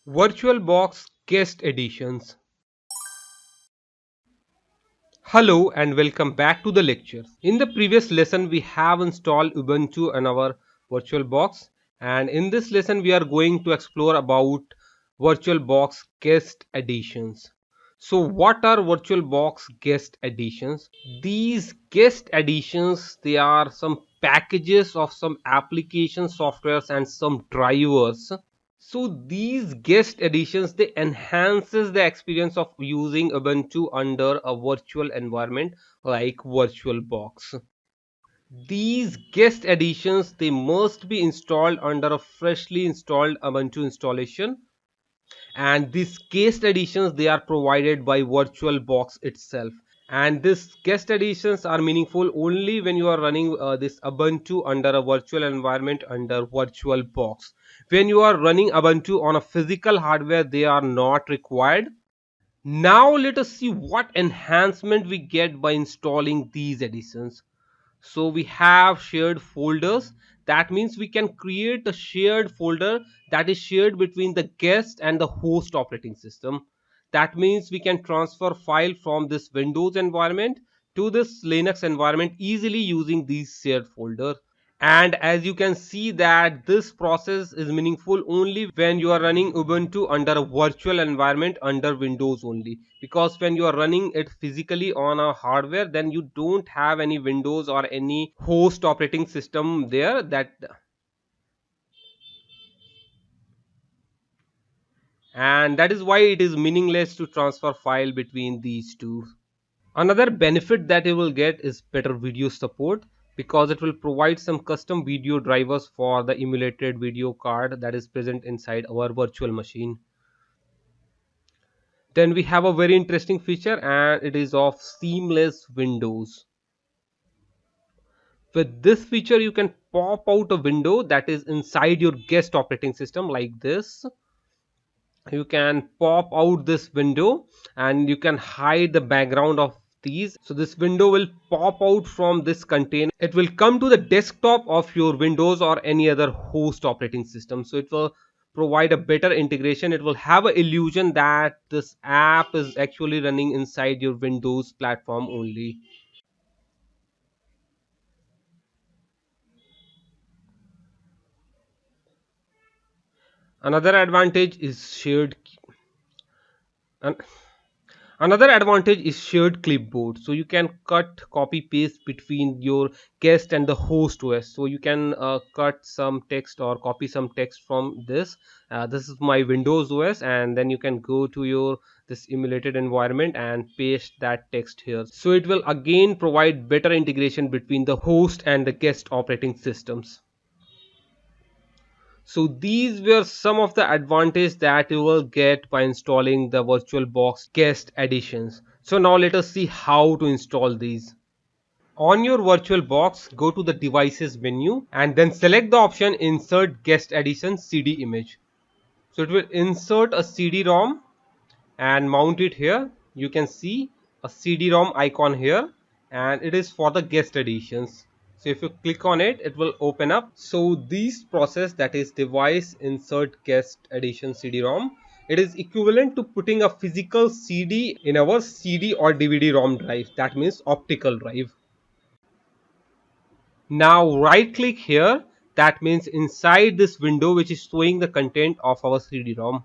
VirtualBox Guest Editions. Hello and welcome back to the lecture. In the previous lesson we have installed Ubuntu on our VirtualBox, and in this lesson we are going to explore about VirtualBox Guest Editions. So what are VirtualBox Guest Editions? These guest editions, they are some packages of some application softwares and some drivers. So these guest editions, they enhances the experience of using Ubuntu under a virtual environment like VirtualBox. These guest editions, they must be installed under a freshly installed Ubuntu installation, and these guest editions, they are provided by VirtualBox itself. And these guest editions are meaningful only when you are running this Ubuntu under a virtual environment under VirtualBox. When you are running Ubuntu on a physical hardware, they are not required. Now let us see what enhancement we get by installing these editions. So we have shared folders. That means we can create a shared folder that is shared between the guest and the host operating system. That means we can transfer file from this Windows environment to this Linux environment easily using these shared folders. And as you can see that this process is meaningful only when you are running Ubuntu under a virtual environment under Windows only, because when you are running it physically on a hardware, then you don't have any Windows or any host operating system there, and that is why it is meaningless to transfer file between these two. Another benefit that you will get is better video support, because it will provide some custom video drivers for the emulated video card that is present inside our virtual machine. Then we have a very interesting feature, and it is of seamless windows. With this feature you can pop out a window that is inside your guest operating system like this. You can pop out this window and you can hide the background of these. So this window will pop out from this container. It will come to the desktop of your Windows or any other host operating system. So it will provide a better integration. It will have an illusion that this app is actually running inside your Windows platform only. Another advantage is shared an- Another advantage is shared clipboard. So you can cut, copy, paste between your guest and the host OS. So you can cut some text or copy some text from this. This is my Windows OS, and then you can go to your this emulated environment and paste that text here. So it will again provide better integration between the host and the guest operating systems. So these were some of the advantages that you will get by installing the VirtualBox guest editions. So now let us see how to install these. On your VirtualBox, go to the devices menu and then select the option insert guest edition CD image. So it will insert a CD-ROM and mount it here. You can see a CD-ROM icon here, and it is for the guest editions. So if you click on it, it will open up. So this process, that is device insert guest edition CD-ROM, it is equivalent to putting a physical CD in our CD or DVD-ROM drive. That means optical drive. Now right click here. That means inside this window which is showing the content of our CD-ROM,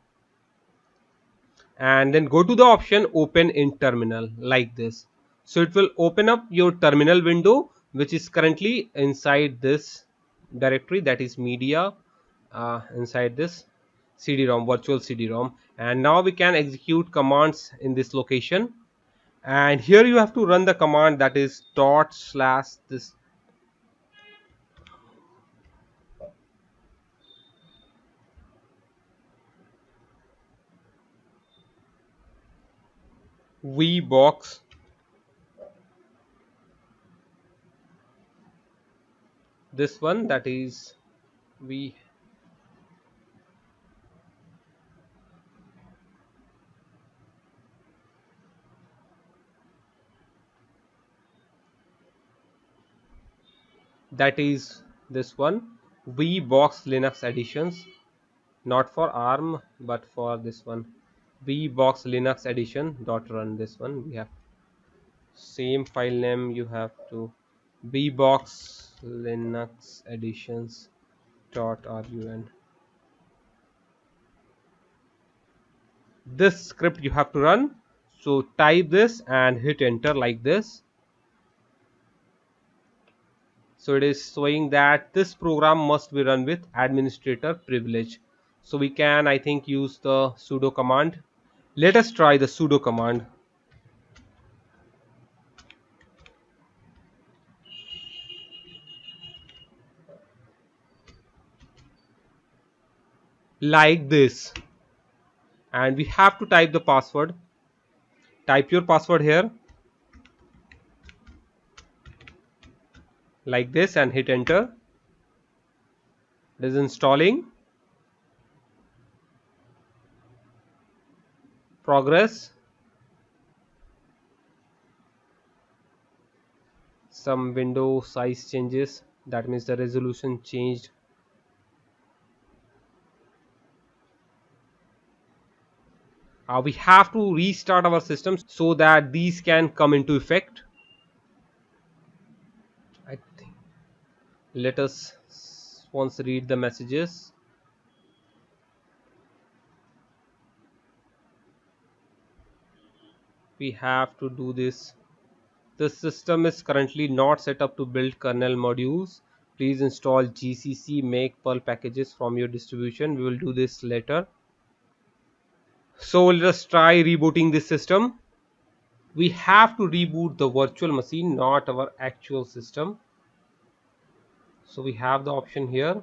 and then go to the option open in terminal like this. So it will open up your terminal window which is currently inside this directory, that is media, inside this CD-ROM, virtual CD-ROM, and now we can execute commands in this location. And here you have to run the command, that is dot slash this VBox, this one, that is v that is this one, VBox Linux editions. not for ARM but for this one, VBox Linux edition dot run. This one we have same file name, you have to VBox Linux editions dot run. This script you have to run, so type this and hit enter like this. So it is showing that this program must be run with administrator privilege. So we can, I think, use the sudo command. Let us try the sudo command. Like this. And we have to type the password. Type your password here. Like this and hit enter. It is installing. Progress. Some window size changes. That means the resolution changed. We have to restart our system so that these can come into effect. I think. Let us once read the messages. We have to do this. The system is currently not set up to build kernel modules. Please install GCC make Perl packages from your distribution. We will do this later. So let us try rebooting this system. We have to reboot the virtual machine, not our actual system. So we have the option here.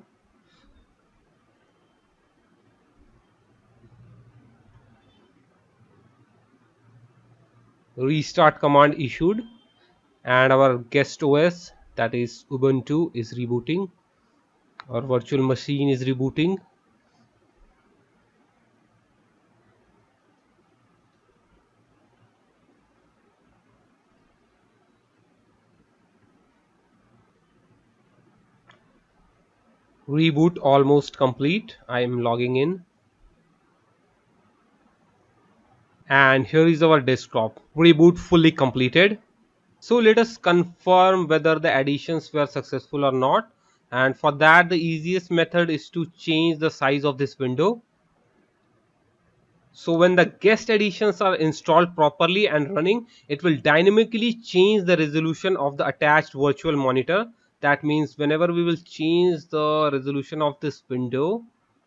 Restart command issued, and our guest OS, that is Ubuntu, is rebooting. Our virtual machine is rebooting. Reboot almost complete. I am logging in. And here is our desktop. Reboot fully completed. So let us confirm whether the additions were successful or not. And for that, the easiest method is to change the size of this window. So when the guest additions are installed properly and running, it will dynamically change the resolution of the attached virtual monitor. That means whenever we will change the resolution of this window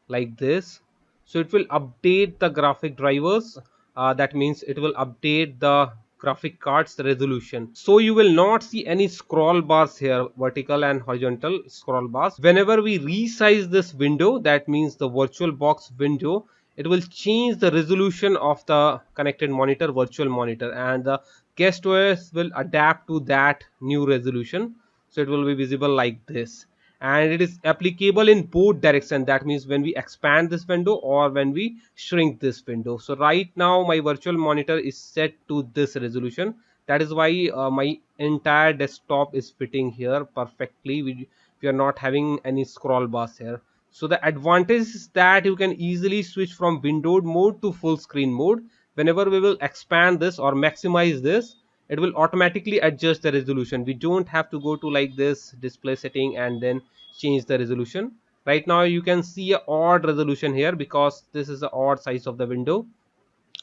like this, so it will update the graphic drivers. That means it will update the graphic cards resolution. So you will not see any scroll bars here, vertical and horizontal scroll bars. Whenever we resize this window, that means the VirtualBox window, it will change the resolution of the connected monitor, virtual monitor, and the guest OS will adapt to that new resolution. So it will be visible like this, and it is applicable in both directions. That means when we expand this window or when we shrink this window. So right now my virtual monitor is set to this resolution. That is why my entire desktop is fitting here perfectly. We are not having any scroll bars here. So the advantage is that you can easily switch from windowed mode to full screen mode. Whenever we will expand this or maximize this, it will automatically adjust the resolution. We don't have to go to like this display setting and then change the resolution. Right now you can see a odd resolution here because this is the odd size of the window.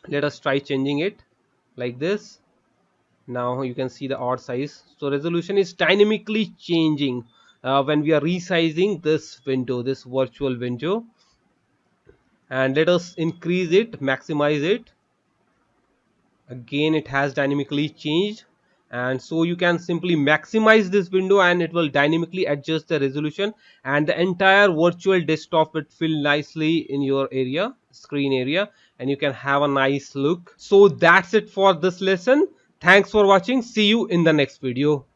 Let us try changing it like this. Now you can see the odd size. So resolution is dynamically changing when we are resizing this window, this virtual window. And let us increase it, maximize it. Again it has dynamically changed, and so you can simply maximize this window and it will dynamically adjust the resolution, and the entire virtual desktop will fill nicely in your area, screen area, and you can have a nice look. So that's it for this lesson. Thanks for watching. See you in the next video.